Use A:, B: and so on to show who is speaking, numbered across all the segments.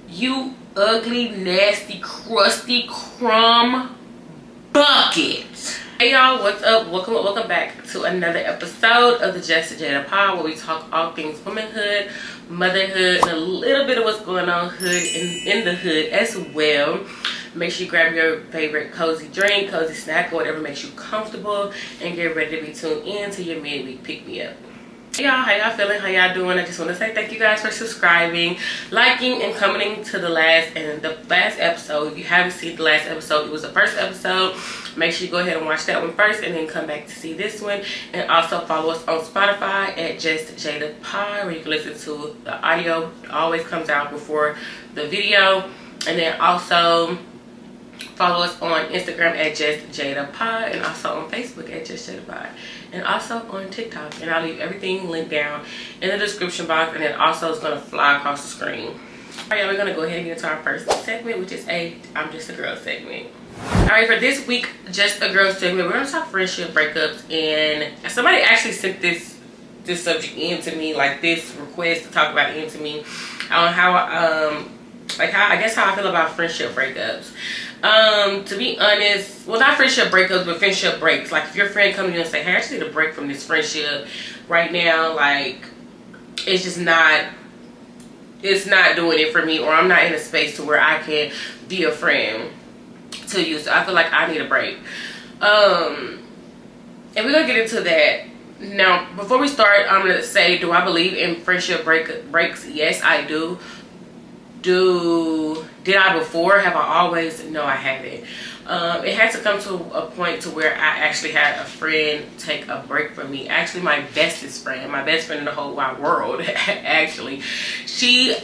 A: You ugly, nasty, crusty crumb bucket. Hey y'all, what's up? Welcome back to another episode of the Just Jada Pod, where we talk all things womanhood, motherhood, and a little bit of what's going on in the hood as well. Make sure you grab your favorite cozy drink, cozy snack, or whatever makes you comfortable, and get ready to be tuned in to your midweek pick me up. Hey y'all, how y'all feeling? How y'all doing? I just want to say thank you guys for subscribing, liking, and commenting to the last episode. If you haven't seen the last episode, it was the first episode. Make sure you go ahead and watch that one first and then come back to see this one. And also follow us on Spotify at Just Jadapod, where you can listen to the audio. It always comes out before the video. And then also follow us on Instagram at Just Jadapod, and also on Facebook at Just Jadapod, and also on TikTok. And I'll leave everything linked down in the description box, and then also it's gonna fly across the screen. All right, we're gonna go ahead and get into our first segment, which is I'm Just a Girl segment. All right, for this week, Just a Girl segment, we're gonna talk friendship breakups. And somebody actually sent this subject in to me, like this request to talk about it in to me on how I feel about friendship breakups. To be honest, well, not friendship breakups, but friendship breaks. Like if your friend comes to you and say, hey, I just need a break from this friendship right now, like it's just not doing it for me, or I'm not in a space to where I can be a friend to you, so I feel like I need a break. And we're gonna get into that. Now, before we start, I'm gonna say, do I believe in friendship breaks? Yes, I do. Did I before? Have I always? No, I haven't. It had to come to a point to where I actually had a friend take a break from me. Actually, my bestest friend, my best friend in the whole wide world, actually, she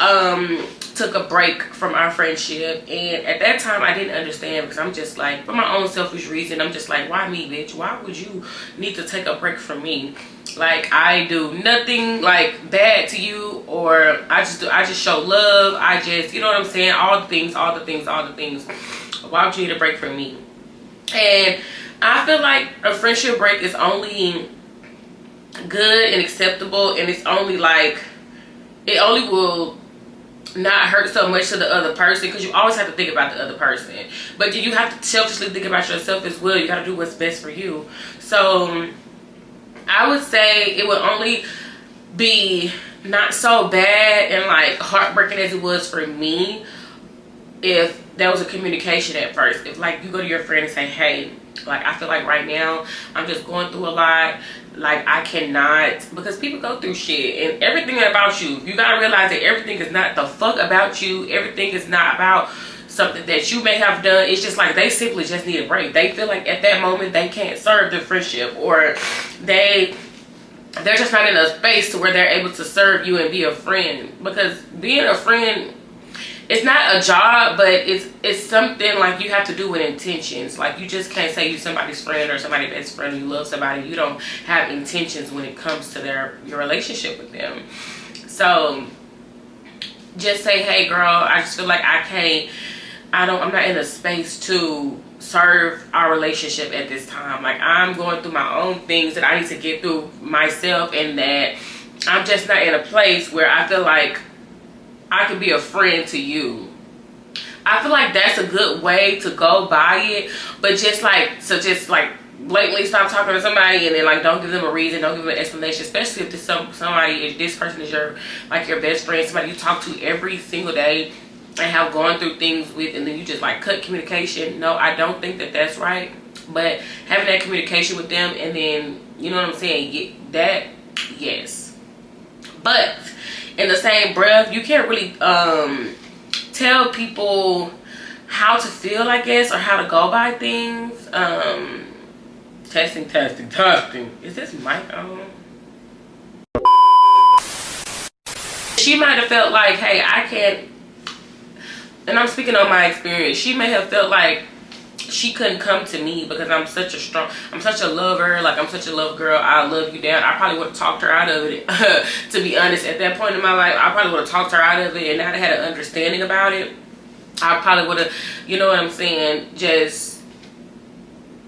A: took a break from our friendship. And at that time, I didn't understand, because I'm just like, for my own selfish reason, I'm just like, why me, bitch? Why would you need to take a break from me? Like, I do nothing like bad to you, or I just show love. I just, you know what I'm saying? All the things. Why would you need a break from me? And I feel like a friendship break is only good and acceptable, and it's only like, it only will not hurt so much to the other person, because you always have to think about the other person, but you have to selfishly think about yourself as well. You got to do what's best for you. So I would say it would only be not so bad and like heartbreaking as it was for me if there was a communication at first. If like you go to your friend and say, hey, like I feel like right now I'm just going through a lot, like I cannot, because people go through shit, and everything about you gotta realize that everything is not the fuck about you. Everything is not about something that you may have done. It's just like they simply just need a break. They feel like at that moment they can't serve the friendship, or they're just not in a space to where they're able to serve you and be a friend. Because being a friend, it's not a job, but it's something like you have to do with intentions. Like you just can't say you somebody's friend or somebody's best friend, you love somebody, you don't have intentions when it comes to your relationship with them. So just say, hey girl, I just feel like I'm not in a space to serve our relationship at this time. Like I'm going through my own things that I need to get through myself, and that I'm just not in a place where I feel like I could be a friend to you. I feel like that's a good way to go by it, but just like blatantly stop talking to somebody, and then like don't give them a reason, don't give them an explanation, especially if this person is your best friend, somebody you talk to every single day and have gone through things with, and then you just like cut communication. No, I don't think that that's right. But having that communication with them, and then, you know what I'm saying, that, yes. But in the same breath, you can't really tell people how to feel, I guess, or how to go by things. Testing. Is this mic on? She might have felt like, hey, I can't, and I'm speaking on my experience, she may have felt like she couldn't come to me because I'm such a lover, like I'm such a love girl, I love you down. I probably would have talked her out of it. To be honest, at that point in my life, I probably would have talked her out of it, and I'd had an understanding about it. I probably would have, you know what I'm saying, just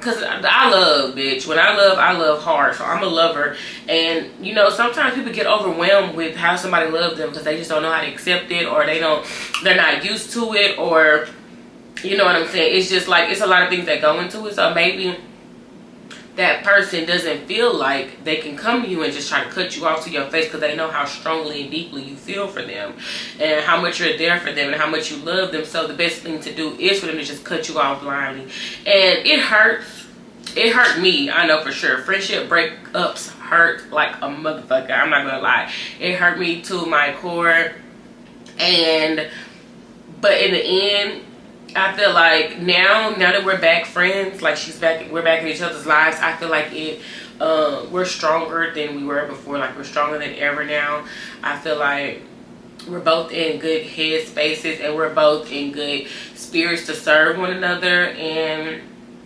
A: Cause I love, bitch. When I love hard. So I'm a lover. And you know, sometimes people get overwhelmed with how somebody loves them because they just don't know how to accept it, or they're not used to it, or you know what I'm saying? It's just like, it's a lot of things that go into it. So maybe that person doesn't feel like they can come to you and just try to cut you off to your face because they know how strongly and deeply you feel for them and how much you're there for them and how much you love them. So the best thing to do is for them to just cut you off blindly. And it hurts. It hurt me, I know for sure. Friendship breakups hurt like a motherfucker. I'm not gonna lie. It hurt me to my core. But in the end, I feel like now that we're back friends, like we're back in each other's lives, I feel like we're stronger than we were before. Like, we're stronger than ever now. I feel like we're both in good head spaces and we're both in good spirits to serve one another. And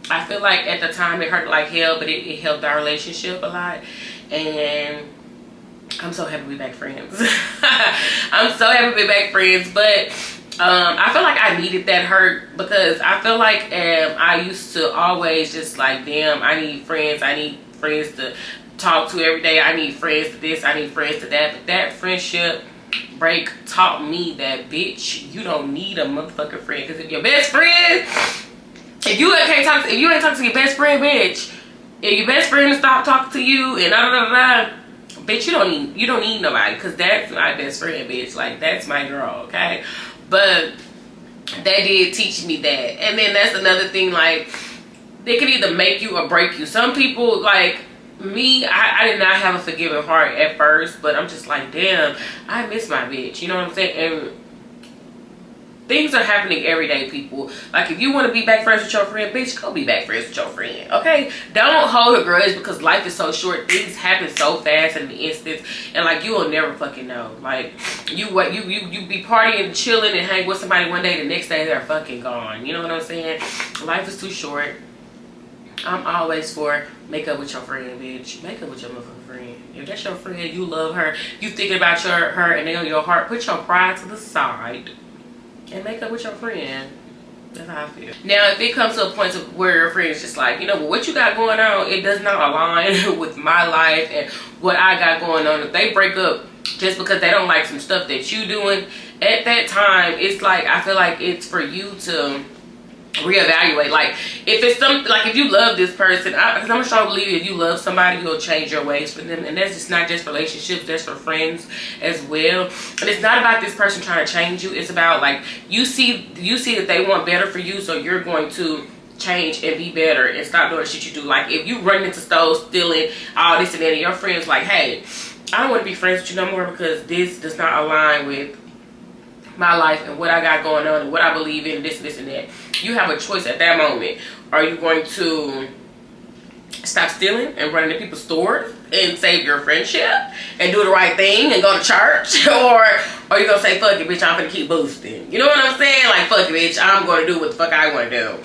A: I feel like at the time it hurt like hell, but it helped our relationship a lot. And I'm so happy we're back friends. I'm so happy we're back friends. But I feel like I needed that hurt, because I feel like I used to always just like, damn, I need friends to talk to every day, I need friends to this, I need friends to that. But that friendship break taught me that, bitch, you don't need a motherfucking friend. Because if your best friend, if you ain't talking to your best friend, bitch, if your best friend stop talking to you and bitch, you don't need nobody, because that's my best friend, bitch. Like, that's my girl, okay? But they did teach me that. And then that's another thing, like, they could either make you or break you. Some people, like me, I did not have a forgiving heart at first, but I'm just like, damn, I miss my bitch. You know what I'm saying? And things are happening every day, people. Like, if you want to be back friends with your friend, bitch, go be back friends with your friend, okay? Don't hold a grudge, because life is so short. Things happen so fast in the instant, and like, you will never fucking know. Like, you be partying, chilling, and hang with somebody one day, the next day they're fucking gone. You know what I'm saying? Life is too short. I'm always for make up with your friend, bitch. Make up with your motherfucking friend. If that's your friend, you love her, you thinking about her and they on your heart, put your pride to the side and make up with your friend. That's how I feel. Now, if it comes to a point of where your friend is just like, you know, what you got going on, it does not align with my life and what I got going on. If they break up just because they don't like some stuff that you doing, at that time, it's like, I feel like it's for you to reevaluate. Like, if it's something, like, if you love this person, because I'm a strong believer, if you love somebody, you'll change your ways for them. And that's just not just relationships, that's for friends as well. And it's not about this person trying to change you. It's about, like, you see that they want better for you, so you're going to change and be better and stop doing the shit you do. Like, if you run into stores, stealing, all this and that, and your friend's like, hey, I don't want to be friends with you no more because this does not align with my life and what I got going on and what I believe in, this and that. You have a choice at that moment. Are you going to stop stealing and run into people's stores and save your friendship and do the right thing and go to church? Or are you gonna say, fuck it, bitch, I'm gonna keep boosting? You know what I'm saying? Like, fuck it, bitch, I'm gonna do what the fuck I wanna do.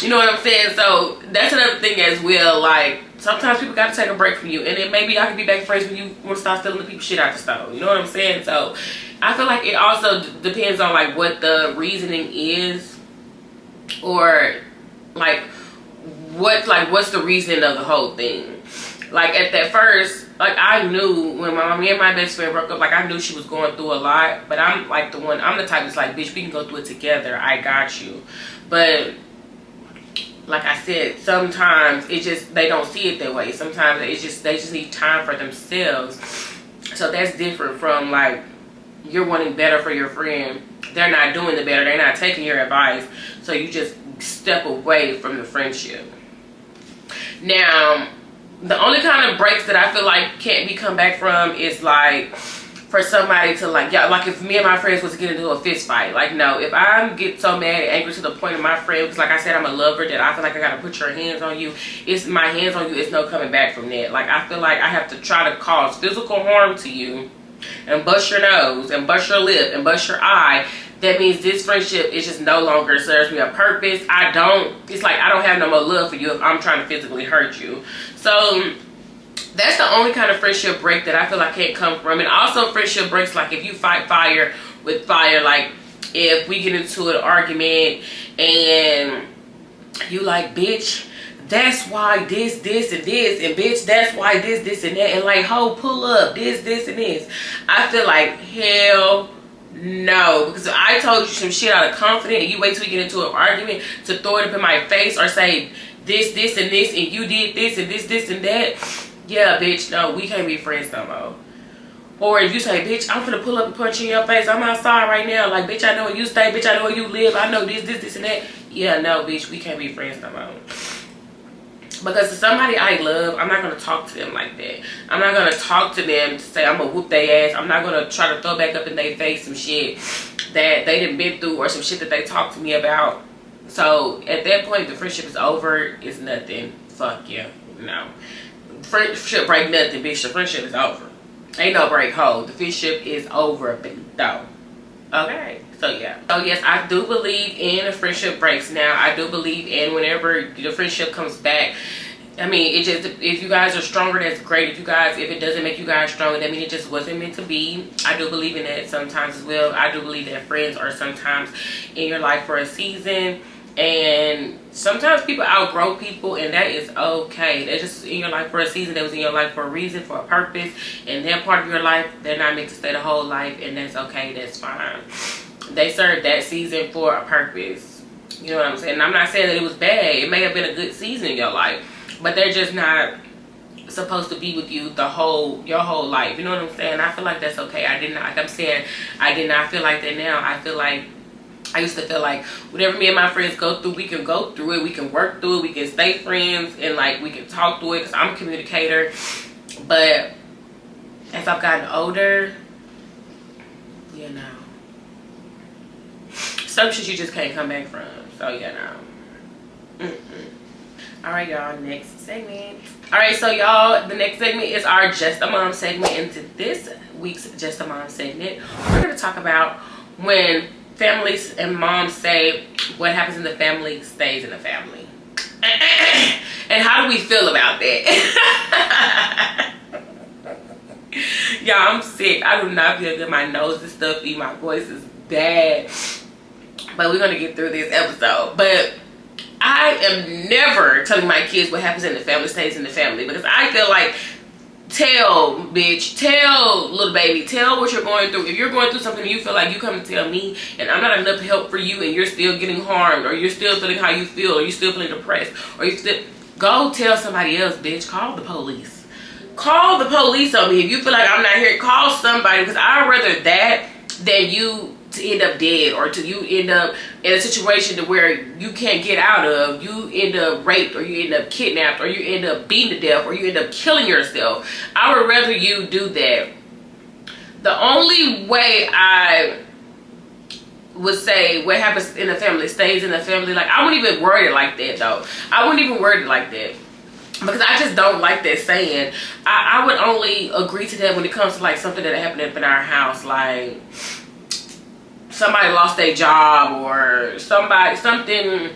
A: You know what I'm saying? So that's another thing as well. Like, sometimes people gotta take a break from you, and then maybe y'all can be back friends when you want to stop stealing the people's shit out the store. You know what I'm saying? So I feel like it also depends on, like, what the reasoning is, or like what's the reason of the whole thing. Like, at that first, like, I knew when me and my best friend broke up, like, I knew she was going through a lot, but I'm like I'm the type that's like, bitch, we can go through it together, I got you. But like I said, sometimes it just, they don't see it that way. Sometimes they just need time for themselves. So that's different from, like, you're wanting better for your friend, they're not doing the better, they're not taking your advice, so you just step away from the friendship. Now, the only kind of breaks that I feel like can't be come back from is, like, for somebody to, like, yeah, like, if me and my friends was to get into a fist fight, like, no, if I get so mad and angry to the point of my friend, because like I said, I'm a lover, that I feel like I gotta put your hands on you, it's my hands on you, it's no coming back from that. Like, I feel like I have to try to cause physical harm to you and bust your nose and bust your lip and bust your eye. That means this friendship is just no longer serves me a purpose. It's like I don't have no more love for you if I'm trying to physically hurt you. So that's the only kind of friendship break that I feel like can't come from. And also friendship breaks, like, if you fight fire with fire, like, if we get into an argument and you like, bitch, that's why this, and bitch, that's why this, and that, and like, ho, pull up, this, and this. I feel like, hell no. Because if I told you some shit out of confidence, and you wait till we get into an argument to throw it up in my face or say this, and this, and you did this, and this, and that, yeah, bitch, no, we can't be friends no more. Or if you say, bitch, I'm finna pull up and punch you in your face, I'm outside right now, like, bitch, I know where you stay, bitch, I know where you live, I know this, and that. Yeah, no, bitch, we can't be friends no more. Because to somebody I love, I'm not going to talk to them like that. I'm not going to talk to them to say I'm going to whoop their ass. I'm not going to try to throw back up in their face some shit that they done been through or some shit that they talked to me about. So at that point, the friendship is over. It's nothing. Fuck you. No. Friendship break nothing, bitch. The friendship is over. Ain't no break, ho. The friendship is over, though. Okay. So yeah. So yes, I do believe in friendship breaks now. I do believe in whenever the friendship comes back. I mean, it just, if you guys are stronger, that's great. If it doesn't make you guys stronger, that means it just wasn't meant to be. I do believe in that sometimes as well. I do believe that friends are sometimes in your life for a season. And sometimes people outgrow people, and that is okay. They're just in your life for a season. They was in your life for a reason, for a purpose. And that part of your life, they're not meant to stay the whole life, and that's okay. That's fine. They served that season for a purpose. You know what I'm saying? And I'm not saying that it was bad. It may have been a good season in your life, but they're just not supposed to be with you your whole life. You know what I'm saying? I feel like that's okay. I did not feel like that now. I used to feel like whatever me and my friends go through, we can go through it, we can work through it, we can stay friends, and like we can talk through it, because I'm a communicator. But as I've gotten older, you know, some shit you just can't come back from. So yeah, no. All right, y'all, next segment. All right, so y'all, the next segment is our Just a Mom segment. And to this week's Just a Mom segment, we're going to talk about when families and moms say what happens in the family stays in the family. And how do we feel about that? Y'all, I'm sick. I do not feel good. My nose is stuffy. My voice is bad. But we're going to get through this episode. But I am never telling my kids what happens in the family stays in the family, because I feel like, tell, bitch, tell, little baby, tell what you're going through. If you're going through something and you feel like you come to tell me and I'm not enough help for you, and you're still getting harmed, or you're still feeling how you feel, or you're still feeling depressed, or you still, go tell somebody else, bitch. Call the police. Call the police on me. If you feel like I'm not here, call somebody, because I'd rather that than you to end up dead, or to you end up in a situation to where you can't get out of. You end up raped, or you end up kidnapped, or you end up beaten to death, or you end up killing yourself. I would rather you do that. The only way I would say what happens in the family stays in the family, like, I wouldn't even word it like that though. I wouldn't even word it like that, because I just don't like that saying. I would only agree to that when it comes to like something that happened up in our house, like somebody lost their job, or somebody had a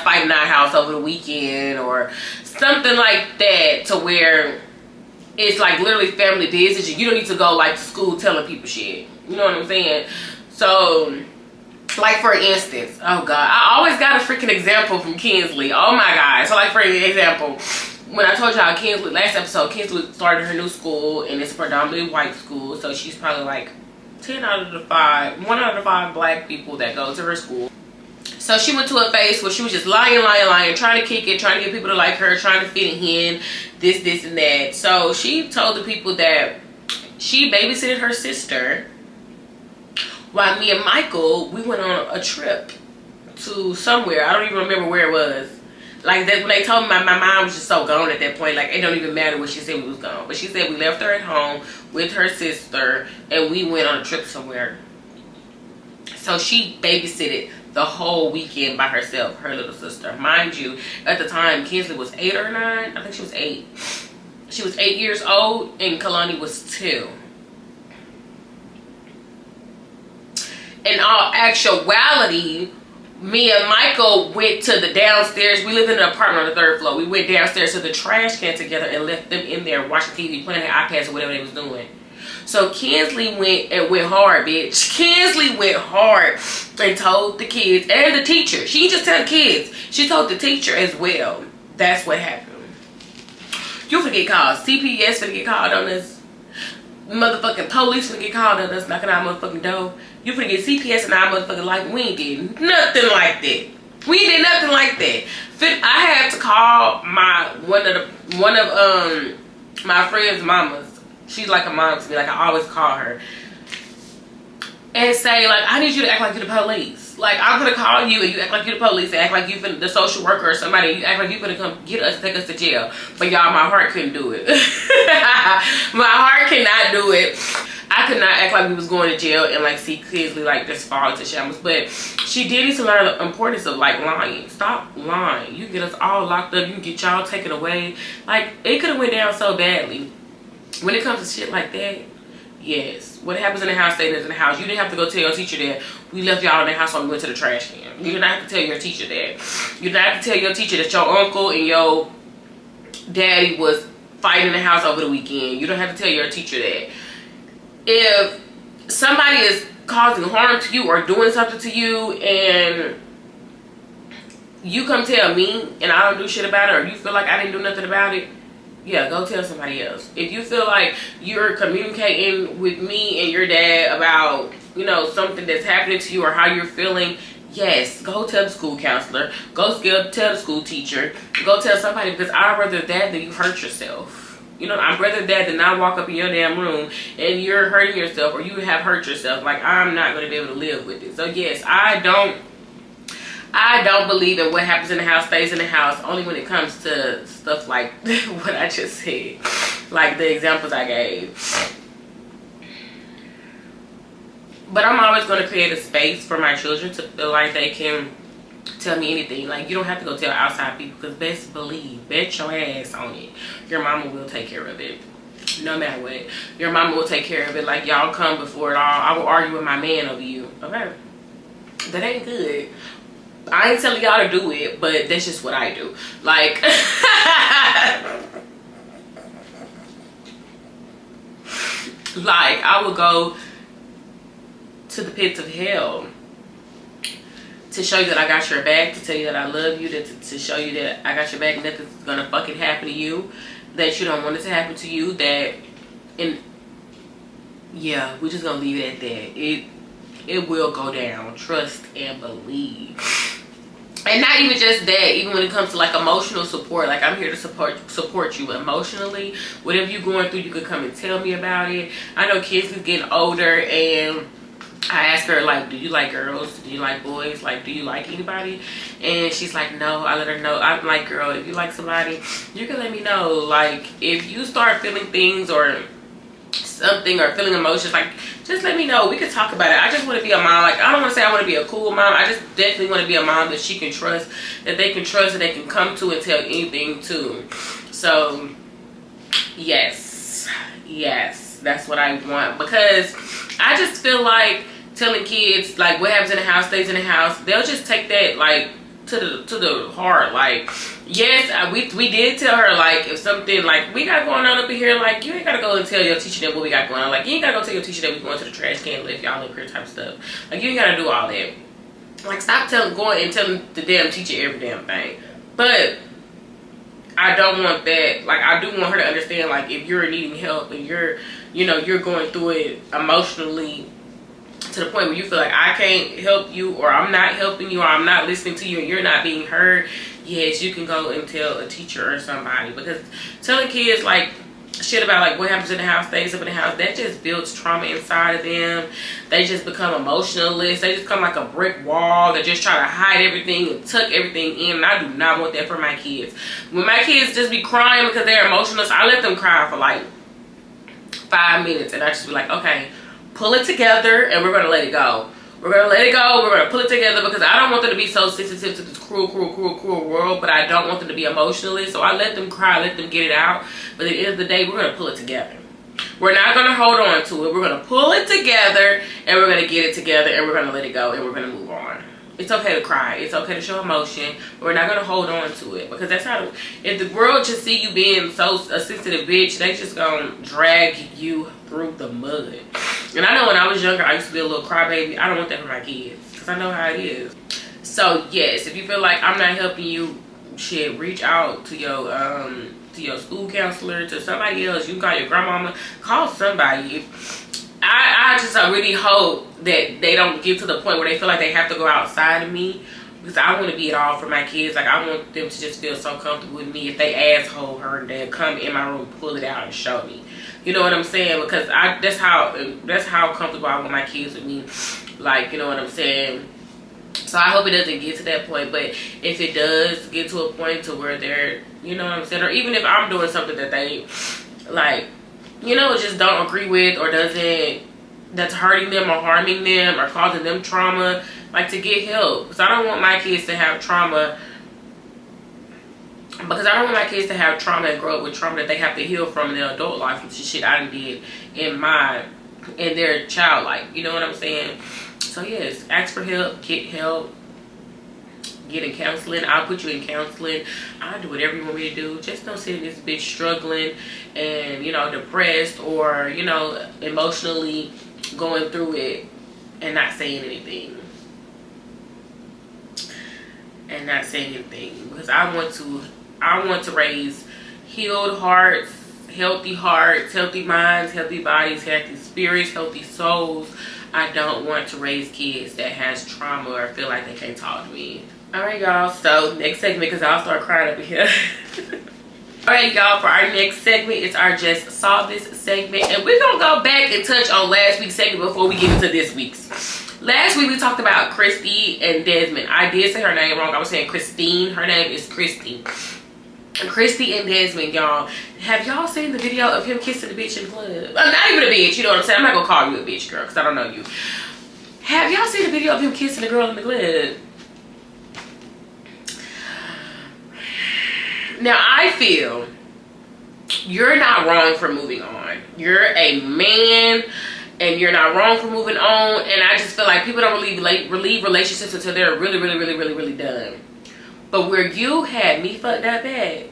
A: fight in our house over the weekend, or something like that, to where it's like literally family business. You don't need to go like to school telling people shit. You know what I'm saying? So, like for instance, oh God, I always got a freaking example from Kinsley. Oh my God. So like for example, when I told y'all Kinsley, last episode, Kinsley started her new school, and it's a predominantly white school. So she's probably like 1 out of the 5 black people that go to her school. So she went to a phase where she was just lying, trying to kick it, trying to get people to like her, trying to fit in, this, and that. So she told the people that she babysitted her sister while me and Michael, we went on a trip to somewhere. I don't even remember where it was. Like, that, when they told me, my mind was just so gone at that point. Like, it don't even matter what she said we was gone. But she said we left her at home with her sister, and we went on a trip somewhere. So she babysitted the whole weekend by herself, her little sister. Mind you, at the time, Kinsley was 8 or 9. I think she was 8. She was 8 years old, and Kalani was 2. In all actuality, me and Michael went to the downstairs. We lived in an apartment on the 3rd floor. We went downstairs to the trash can together and left them in there watching TV, playing their iPads or whatever they was doing. So Kinsley went hard, bitch. Kinsley went hard and told the kids and the teacher. She didn't just tell the kids. She told the teacher as well. That's what happened. You finna get called. CPS finna get called on us. Motherfucking police finna get called on us knocking our motherfucking door. You finna get CPS in our motherfucking life. We ain't did nothing like that. We did nothing like that. I had to call one of my friend's mamas. She's like a mom to me. Like, I always call her and say, like, I need you to act like you're the police. Like, I'm gonna call you and you act like you're the police, and act like you the social worker or somebody. You act like you're gonna come get us, take us to jail. But y'all, my heart couldn't do it. My heart cannot do it. I could not act like we was going to jail and like see Kinsley like just fall into shambles. But she did need to learn the importance of like lying. Stop lying. You can get us all locked up. You can get y'all taken away. Like, it could have went down so badly. When it comes to shit like that, yes. What happens in the house stays in the house. You didn't have to go tell your teacher that we left y'all in the house while we went to the trash can. You did not have to tell your teacher that. You did not have to tell your teacher that your uncle and your daddy was fighting in the house over the weekend. You don't have to tell your teacher that. If somebody is causing harm to you or doing something to you and you come tell me and I don't do shit about it, or you feel like I didn't do nothing about it, yeah, go tell somebody else. If you feel like you're communicating with me and your dad about, you know, something that's happening to you or how you're feeling, yes, go tell the school counselor. Go tell the school teacher. Go tell somebody, because I'd rather that than you hurt yourself. You know, I'd rather that than not walk up in your damn room and you're hurting yourself or you have hurt yourself. Like, I'm not going to be able to live with it. So, yes, I don't believe in what happens in the house stays in the house, only when it comes to stuff like what I just said, like the examples I gave. But I'm always going to create a space for my children to feel like they can tell me anything. Like, you don't have to go tell outside people, because best believe, bet your ass on it, your mama will take care of it. No matter what, your mama will take care of it. Like, y'all come before it all. I will argue with my man over you. Okay, that ain't good. I ain't telling y'all to do it, but that's just what I do. Like, like, I will go to the pits of hell to show you that I got your back, to tell you that I love you, to show you that I got your back, nothing's gonna fucking happen to you, that you don't want it to happen to you, that, and yeah, we're just gonna leave it at that. It will go down, trust and believe. And not even just that, even when it comes to like emotional support, like, I'm here to support you emotionally. Whatever you're going through, you can come and tell me about it. I know kids is getting older, and I asked her, like, do you like girls? Do you like boys? Like, do you like anybody? And she's like, no. I let her know. I'm like, girl, if you like somebody, you can let me know. Like, if you start feeling things or something, or feeling emotions, like, just let me know. We could talk about it. I just want to be a mom. Like, I don't want to say I want to be a cool mom. I just definitely want to be a mom that she can trust, that they can trust, that they can come to and tell anything to. So, yes, that's what I want, because I just feel like telling kids, like, what happens in the house stays in the house, they'll just take that, like, to the heart. Like, yes, we did tell her, like, if something, like, we got going on up in here, like, you ain't gotta go and tell your teacher that what we got going on. Like, you ain't gotta go tell your teacher that we going to the trash can, lift y'all up here type of stuff. Like, you ain't gotta do all that. Like, stop going and telling the damn teacher every damn thing. But I don't want that. Like, I do want her to understand, like, if you're needing help and you're, you know, you're going through it emotionally to the point where you feel like I can't help you, or I'm not helping you, or I'm not listening to you, and you're not being heard, yes, you can go and tell a teacher or somebody. Because telling kids, like, shit about, like, what happens in the house stays up in the house, that just builds trauma inside of them. They just become emotionalist. They just become like a brick wall. They just try to hide everything and tuck everything in, and I do not want that for my kids. When my kids just be crying because they're emotionless, I let them cry for like 5 minutes, and I just be like, okay, pull it together, and we're gonna let it go. We're gonna let it go. We're gonna pull it together, because I don't want them to be so sensitive to this cruel world, but I don't want them to be emotionalist. So I let them cry, let them get it out. But at the end of the day, we're gonna pull it together. We're not gonna hold on to it. We're gonna pull it together, and we're gonna get it together, and we're gonna let it go, and we're gonna move on. It's okay to cry. It's okay to show emotion. We're not going to hold on to it. Because that's how, if the world just see you being so a sensitive bitch, they just going to drag you through the mud. And I know when I was younger, I used to be a little crybaby. I don't want that for my kids. Because I know how it is. So, yes, if you feel like I'm not helping you, shit, reach out to your school counselor, to somebody else. You can call your grandmama. Call somebody. I just really hope that they don't get to the point where they feel like they have to go outside of me, because I want to be it all for my kids. Like, I want them to just feel so comfortable with me. If they asshole her, they'll come in my room, pull it out, and show me. You know what I'm saying? Because that's how comfortable I want my kids with me. Like, you know what I'm saying? So I hope it doesn't get to that point. But if it does get to a point to where they're, you know what I'm saying, or even if I'm doing something that they like, you know, just don't agree with, or that's hurting them or harming them or causing them trauma, like, to get help. Because I don't want my kids to have trauma. Because I don't want my kids to have trauma and grow up with trauma that they have to heal from in their adult life, which is shit I done did in their child life. You know what I'm saying? So yes, ask for help, get in counseling. I'll put you in counseling. I'll do whatever you want me to do. Just don't sit in this bitch struggling and, you know, depressed, or, you know, emotionally going through it and not saying anything. Because I want to raise healed hearts, healthy minds, healthy bodies, healthy spirits, healthy souls. I don't want to raise kids that has trauma or feel like they can't talk to me. Alright, y'all, so next segment, because I'll start crying up in here. Alright, y'all, for our next segment, it's our Just Saw This segment. And we're going to go back and touch on last week's segment before we get into this week's. Last week, we talked about Christy and Desmond. I did say her name wrong. I was saying Christine. Her name is Christy. Christy and Desmond, y'all. Have y'all seen the video of him kissing the bitch in the club? I'm not even a bitch, you know what I'm saying? I'm not going to call you a bitch, girl, because I don't know you. Have y'all seen the video of him kissing the girl in the club? Now, I feel you're not wrong for moving on. You're a man, and you're not wrong for moving on. And I just feel like people don't relieve relationships until they're really done. But where you had me fucked up at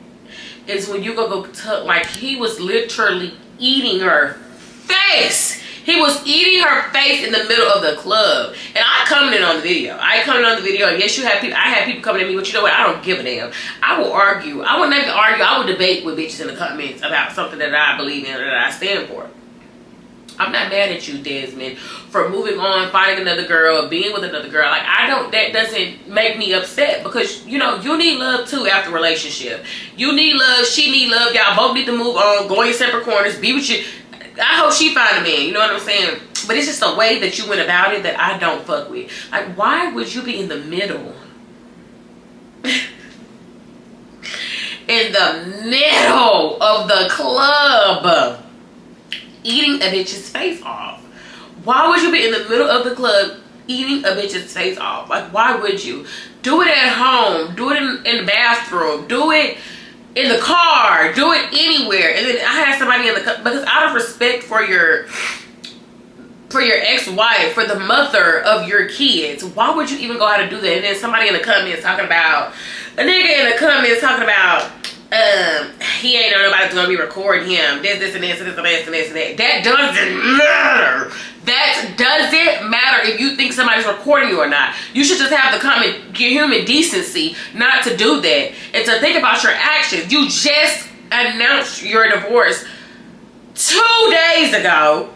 A: is when you go like, he was literally eating her face. He was eating her face in the middle of the club. And I commented on the video. And yes, I had people coming at me, but you know what? I don't give a damn. I will argue. I will never argue. I will debate with bitches in the comments about something that I believe in or that I stand for. I'm not mad at you, Desmond, for moving on, finding another girl, being with another girl. Like, that doesn't make me upset, because, you know, you need love too after a relationship. You need love, she need love, y'all both need to move on, go in separate corners, be with you. I hope she find a man, you know what I'm saying? But it's just a way that you went about it that I don't fuck with. Like, why would you be in the middle? In the middle of the club, eating a bitch's face off? Why would you be in the middle of the club eating a bitch's face off? Like, why would you? Do it at home. Do it in the bathroom. Do it in the car. Do it anywhere. And then I had somebody in the car, because out of respect for your ex-wife, for the mother of your kids, why would you even go out and do that? And then somebody in the comments talking about, a nigga in the comments talking about, he ain't know nobody's gonna be recording him. This and this and this and this and this and that. That doesn't matter. That doesn't matter if you think somebody's recording you or not. You should just have the common human decency not to do that and to think about your actions. You just announced your divorce 2 days ago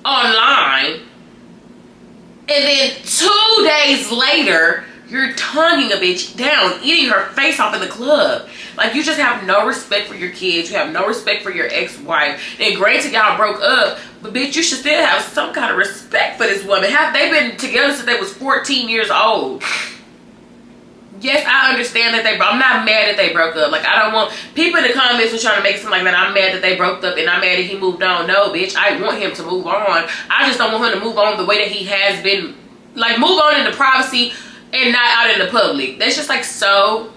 A: online, and then 2 days later you're tonguing a bitch down, eating her face off in the club. Like, you just have no respect for your kids. You have no respect for your ex-wife. And granted, y'all broke up, but bitch, you should still have some kind of respect for this woman. Have they been together since they was 14 years old? Yes, I understand that I'm not mad that they broke up. Like, I don't want people in the comments who trying to make it seem like that I'm mad that they broke up and I'm mad that he moved on. No, bitch, I want him to move on. I just don't want him to move on the way that he has been. Like, move on into privacy and not out in the public. That's just like so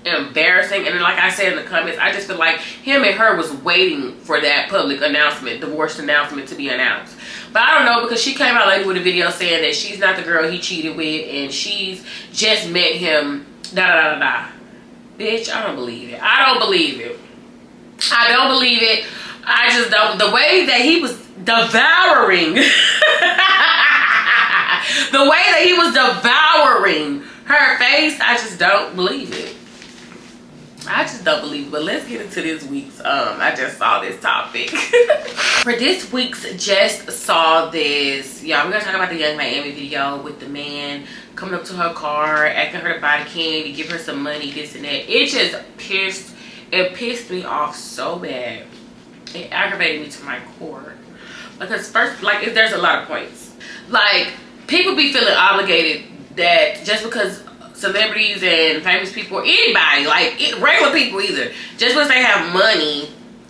A: embarrassing. And like I said in the comments, I just feel like him and her was waiting for that public announcement, divorce announcement, to be announced. But I don't know, because she came out later with a video saying that she's not the girl he cheated with and she's just met him, da da da da da. Bitch, I don't believe it. I don't believe it. I don't believe it. I just don't. The way that he was devouring, the way that he was devouring her face, I just don't believe it. I just don't believe it. But let's get into this week's, I just saw this topic. For this week's Just Saw This, y'all, we're gonna talk about the Young Miami video with the man coming up to her car, asking her to buy the candy, give her some money, this and that. It just pissed me off so bad. It aggravated me to my core. Because first, like, there's a lot of points. Like, people be feeling obligated that just because celebrities and famous people, or anybody, like regular people either, just because they have money,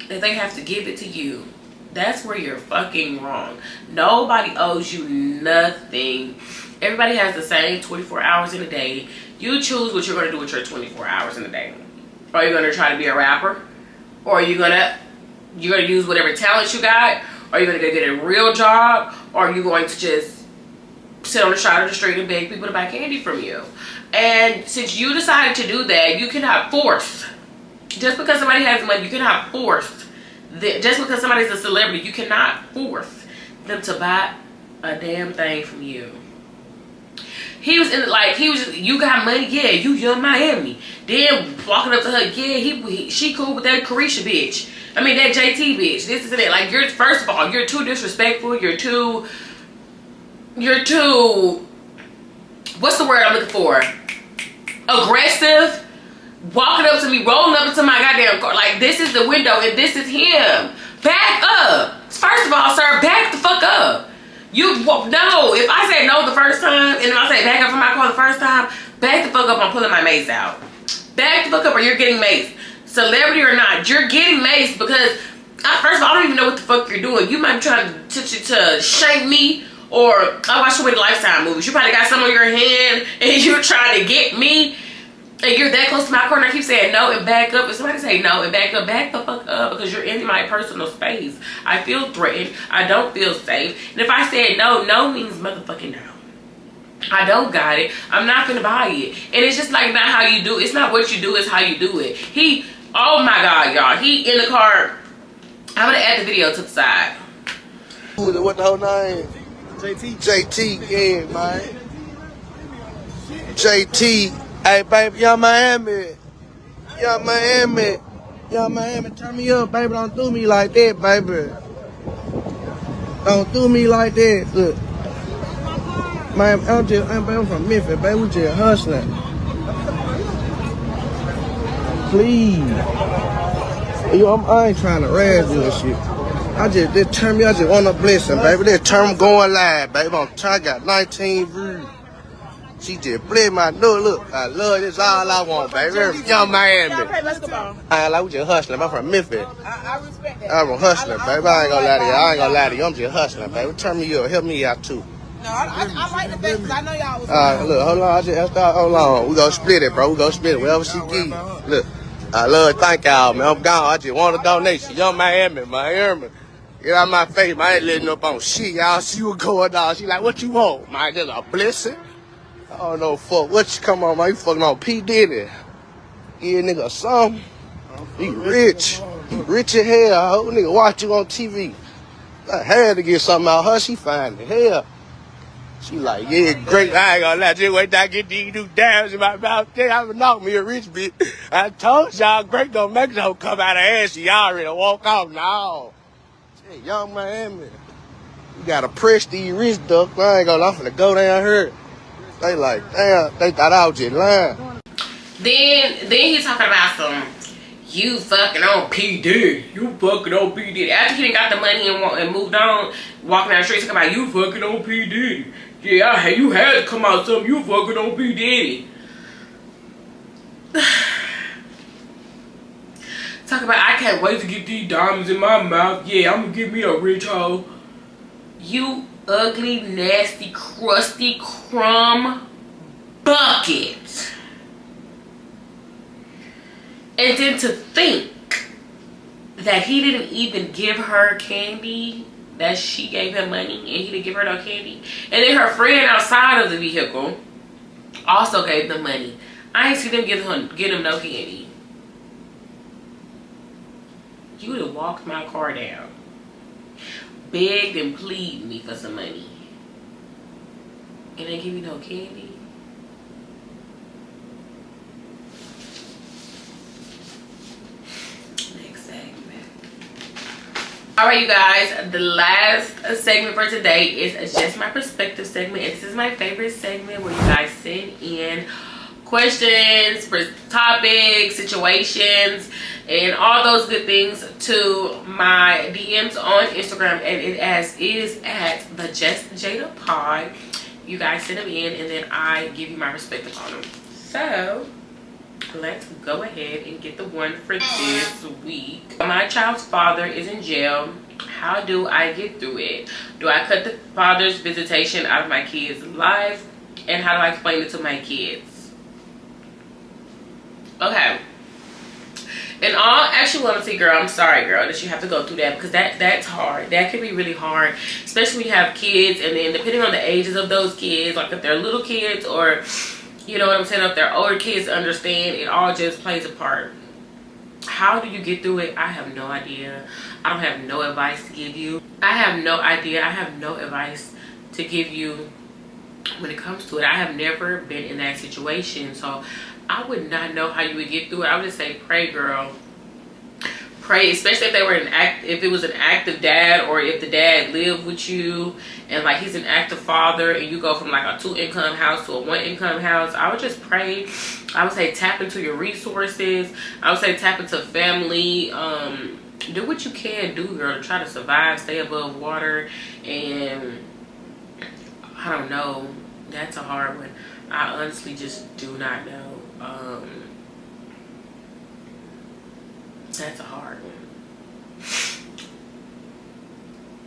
A: that they have to give it to you. That's where you're fucking wrong. Nobody owes you nothing. Everybody has the same 24 hours in a day. You choose what you're going to do with your 24 hours in a day. Are you going to try to be a rapper? Or are you going to use whatever talent you got? Are you going to go get a real job? Or are you going to just sit on the side of the street and beg people to buy candy from you? And since you decided to do that, you cannot force. Just because somebody has money, you cannot force. Just because somebody's a celebrity, you cannot force them to buy a damn thing from you. He was in, like, he was just, you got money, yeah, you Young Miami. Then walking up to her, yeah, she cool with that caresha bitch. I mean, that JT bitch. This is it. Like, you're, first of all, you're too disrespectful. You're too, what's the word I'm looking for? Aggressive. Walking up to me, rolling up into my goddamn car. Like, this is the window and this is him. Back up. First of all, sir, back the fuck up. No, if I say no the first time, and if I say back up from my car the first time, back the fuck up, I'm pulling my mace out. Back the fuck up or you're getting maced. Celebrity or not, you're getting maced because, first of all, I don't even know what the fuck you're doing. You might be trying to shank me, or I watch too many Lifetime movies. You probably got some on your hand and you're trying to get me, and you're that close to my car and I keep saying no and back up. If somebody say no and back up, back the fuck up, because you're in my personal space. I feel threatened. I don't feel safe. And if I said no, no means motherfucking no. I don't got it. I'm not gonna buy it. And it's just like not how you do it. It's not what you do, it's how you do it. Oh my God, y'all. He in the car. I'm gonna add the video to the side.
B: What the whole name?
C: JT.
B: JT, yeah, man. JT. Hey, baby, Young Miami. Young Miami. Young Miami, turn me up, baby. Don't do me like that, baby. Don't do me like that. Look. Man, I'm from Memphis, baby. We just hustling. Please. I ain't trying to razz you and shit. They turn me, I just want a blessing, baby. They turn me going live, baby. I got 19 views. She just played my look. I love this, all I want, baby. Young Miami. I like we just hustling. I'm from Memphis.
C: I respect that.
B: I'm hustling, baby. I ain't gonna lie to you. I'm just hustling, baby. Turn me up, help me out too.
C: No, I like the fact because I know y'all was.
B: Look, hold on. I just asked her, hold on. We gonna split it, bro. We gonna split it. Whatever she give. Look, I love it. Thank y'all, man. I'm gone. I just want a donation. Young Miami, man. Hear me? Get out my face, man. I ain't letting up on shit, y'all. See what going on. She like, what you want, man? Just a blessing. I don't know, fuck. What you come on, man? You fucking on P. Diddy. Yeah, nigga, something. You rich. You rich as hell. I hope nigga watch you on TV. I had to get something out of her. She fine as hell. She like, yeah, great. I ain't gonna lie. Just wait till I get these new dabs in my mouth. I would knock me a rich bitch. I told y'all, great don't make no come out of ass. She already walk off. No. Hey, Young Miami. You got a prestige rich duck. I ain't gonna lie. I'm finna go down here. They like, damn, they thought I was just lying.
A: Then he's talking about some, you fucking on P. Diddy. You fucking on P. Diddy. After he done got the money and moved on, walking down the street, talking about, you fucking on P. Diddy. Yeah, you had to come out something, you fucking on P. Diddy. Talk about, I can't wait to get these diamonds in my mouth. Yeah, I'm gonna give me a rich hoe. You ugly, nasty, crusty crumb bucket. And then to think that he didn't even give her candy, that she gave him money and he didn't give her no candy. And then her friend outside of the vehicle also gave them money. I ain't see them get him no candy. You would have walked my car down, begged and pleaded me for some money, and they give you no candy. Alright, you guys, the last segment for today is just my perspective segment. This is my favorite segment where you guys send in questions, topics, situations, and all those good things to my DMs on Instagram, and it is at the justjadapod. You guys send them in, and then I give you my perspective on them. So let's go ahead and get the one for this week. My child's father is in jail. How do I get through it? Do I cut the father's visitation out of my kids' life? And how do I explain it to my kids? Okay. In all actuality, girl, I'm sorry, girl, that you have to go through that, because that's hard. That can be really hard, especially when you have kids, and then depending on the ages of those kids, like if they're little kids or, you know what I'm saying, if they're older kids, understand it all just plays a part. How do you get through it? I have no idea. I don't have no advice to give you. I have no idea. I have no advice to give you when it comes to it. I have never been in that situation, so I would not know how you would get through it. I would just say pray, girl. Pray, especially if they were if it was an active dad, or if the dad lived with you and like he's an active father, and you go from like a 2-income house to a 1-income house. I would just pray. I would say tap into your resources. I would say tap into family. Do what you can do, girl, to try to survive, stay above water. And I don't know, that's a hard one. I honestly just do not know. That's a hard one.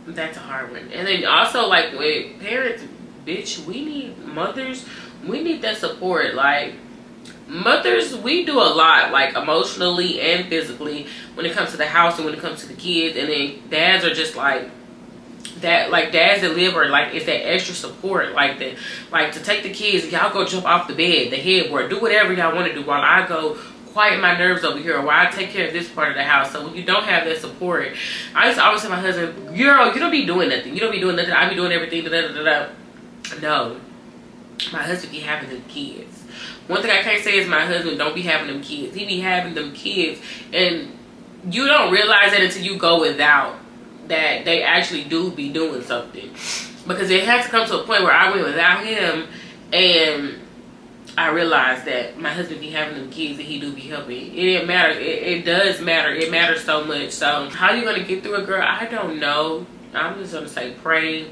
A: That's a hard one. And then also, like, with parents, bitch, we need mothers. We need that support. Like, mothers, we do a lot, like emotionally and physically, when it comes to the house and when it comes to the kids. And then dads are just like that, like dads that live, or like it's that extra support, like that, like to take the kids, y'all go jump off the bed, the headboard, do whatever y'all want to do while I go quiet my nerves over here, or while I take care of this part of the house. So when you don't have that support, I used to always tell my husband, girl, you don't be doing nothing. You don't be doing nothing. I be doing everything. Da, da, da, da. No, my husband be having the kids. One thing I can't say is my husband don't be having them kids. He be having them kids, and you don't realize that until you go without, that they actually do be doing something. Because it has to come to a point where I went without him, and I realized that my husband be having them kids, and he do be helping. It didn't matter. It does matter. It matters so much. So how you gonna get through it, girl? I don't know. I'm just gonna say pray,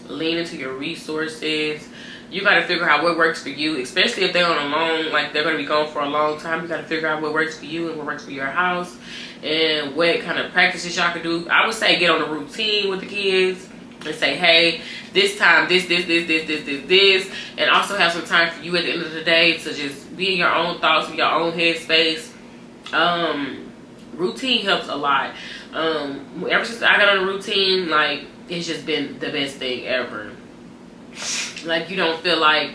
A: lean into your resources. You got to figure out what works for you, especially if they're on a long, like they're going to be gone for a long time. You got to figure out what works for you and what works for your house, and what kind of practices y'all can do. I would say get on a routine with the kids and say, hey, this time, this, and also have some time for you at the end of the day to just be in your own thoughts, in your own headspace. Routine helps a lot. Ever since I got on a routine, like, it's just been the best thing ever. Like, you don't feel like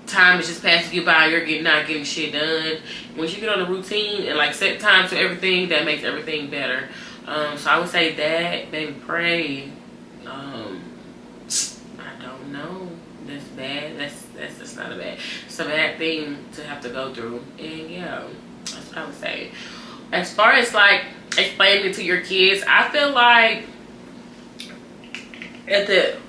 A: time is just passing you by, you're not getting shit done. Once you get on a routine and like set time to everything, that makes everything better. So I would say that, baby, pray. I don't know. That's bad. That's not a bad. It's a bad thing to have to go through. And yeah, that's what I would say. As far as like explaining it to your kids, I feel like at the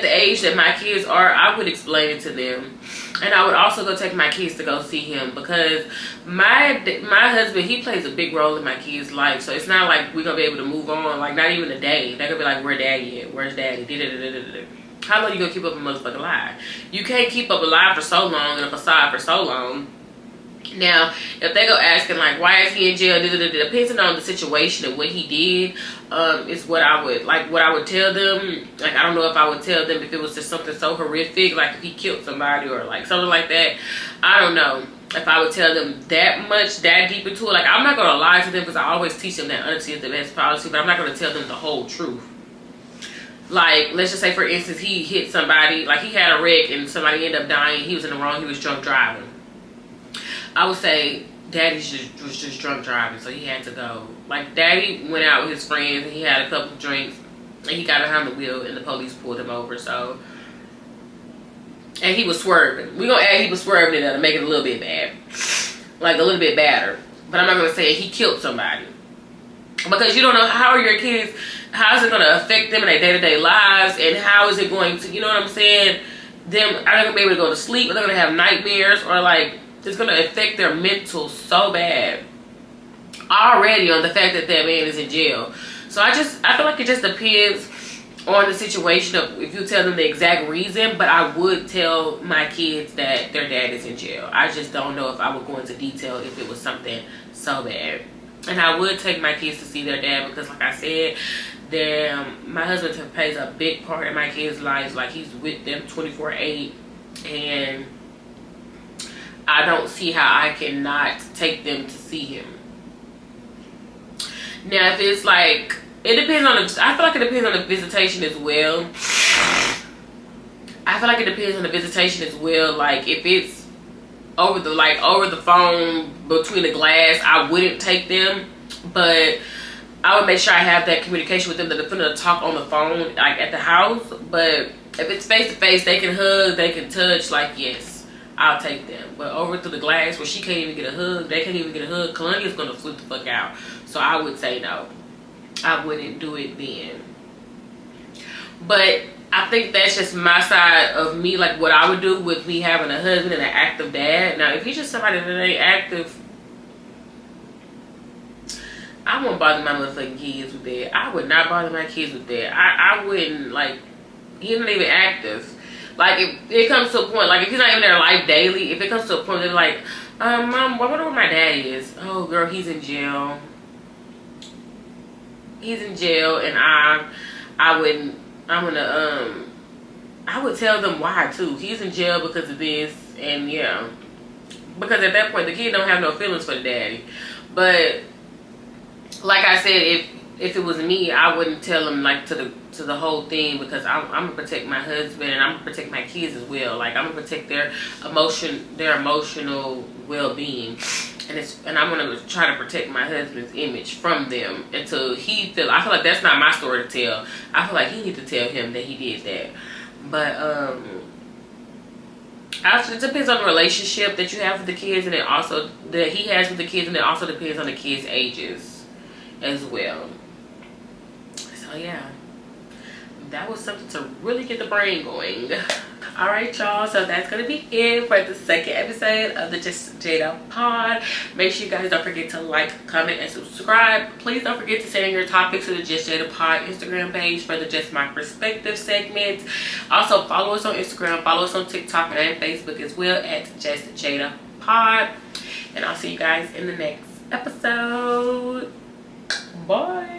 A: age that my kids are, I would explain it to them. And I would also go take my kids to go see him, because my husband, he plays a big role in my kids' life. So it's not like we're going to be able to move on, like not even a day. They're going to be like, where daddy at? Where's daddy? How long you going to keep up a motherfucking lie? You can't keep up a lie for so long and a facade for so long. Now, if they go asking like, why is he in jail? Depending on the situation and what he did, is what I would tell them. Like, I don't know if I would tell them if it was just something so horrific, like if he killed somebody or like something like that. I don't know. if I would tell them that much, that deep into it. Like, I'm not going to lie to them because I always teach them that honesty is the best policy, but I'm not going to tell them the whole truth. Like, let's just say, for instance, he hit somebody, like he had a wreck and somebody ended up dying. He was in the wrong, he was drunk driving. I would say, Daddy was just drunk driving, so he had to go. Like, Daddy went out with his friends and he had a couple drinks and he got behind the wheel and the police pulled him over, so. And he was swerving. We're going to add he was swerving to make it a little bit bad. Like, a little bit badder. But I'm not going to say he killed somebody. Because you don't know how are your kids, how is it going to affect them in their day-to-day lives, and how is it going to, you know what I'm saying, them, are they going to be able to go to sleep, are they going to have nightmares, or like, it's going to affect their mental so bad already on the fact that that man is in jail. So I feel like it just depends on the situation of if you tell them the exact reason, but I would tell my kids that their dad is in jail. I just don't know if I would go into detail if it was something so bad. And I would take my kids to see their dad because, like I said, my husband plays a big part in my kids' lives. Like, he's with them 24/8, and I don't see how I cannot take them to see him. Now, if it's like, it depends on I feel like it depends on the visitation as well. I feel like it depends on the visitation as well. Like, if it's over the phone between the glass, I wouldn't take them, but I would make sure I have that communication with them, that they're gonna talk on the phone, like at the house. But if it's face to face, they can hug, they can touch, like, yes, I'll take them. But over through the glass where she can't even get a hug, they can't even get a hug, Kalania's gonna flip the fuck out. So I would say no, I wouldn't do it then. But I think that's just my side of me, like what I would do with me having a husband and an active dad. Now, if he's just somebody that ain't active, I won't bother my motherfucking kids with that. I would not bother my kids with that. I wouldn't, like, he's not even active. Like, if it comes to a point, like, if he's not even in their life daily, if it comes to a point, they're like, Mom, I wonder where my dad is. Oh, girl, he's in jail. He's in jail, and I would tell them why too. He's in jail because of this, and yeah, because at that point the kid don't have no feelings for the daddy. But like I said, if it was me, I wouldn't tell him like to the whole thing, because I'm gonna protect my husband and I'm gonna protect my kids as well. Like, I'm gonna protect their emotional well-being. And I'm gonna try to protect my husband's image from them until he I feel like that's not my story to tell. I feel like he needs to tell him that he did that. But it depends on the relationship that you have with the kids, and it also that he has with the kids, and it also depends on the kids' ages as well. So yeah, that was something to really get the brain going. All right, y'all, so that's gonna be it for the second episode of the Just Jada Pod. Make sure you guys don't forget to like, comment, and subscribe. Please don't forget to send in your topics to the Just Jada Pod Instagram page for the Just My Perspective segment. Also, follow us on Instagram, follow us on TikTok and Facebook as well at Just Jada Pod. And I'll see you guys in the next episode. Bye.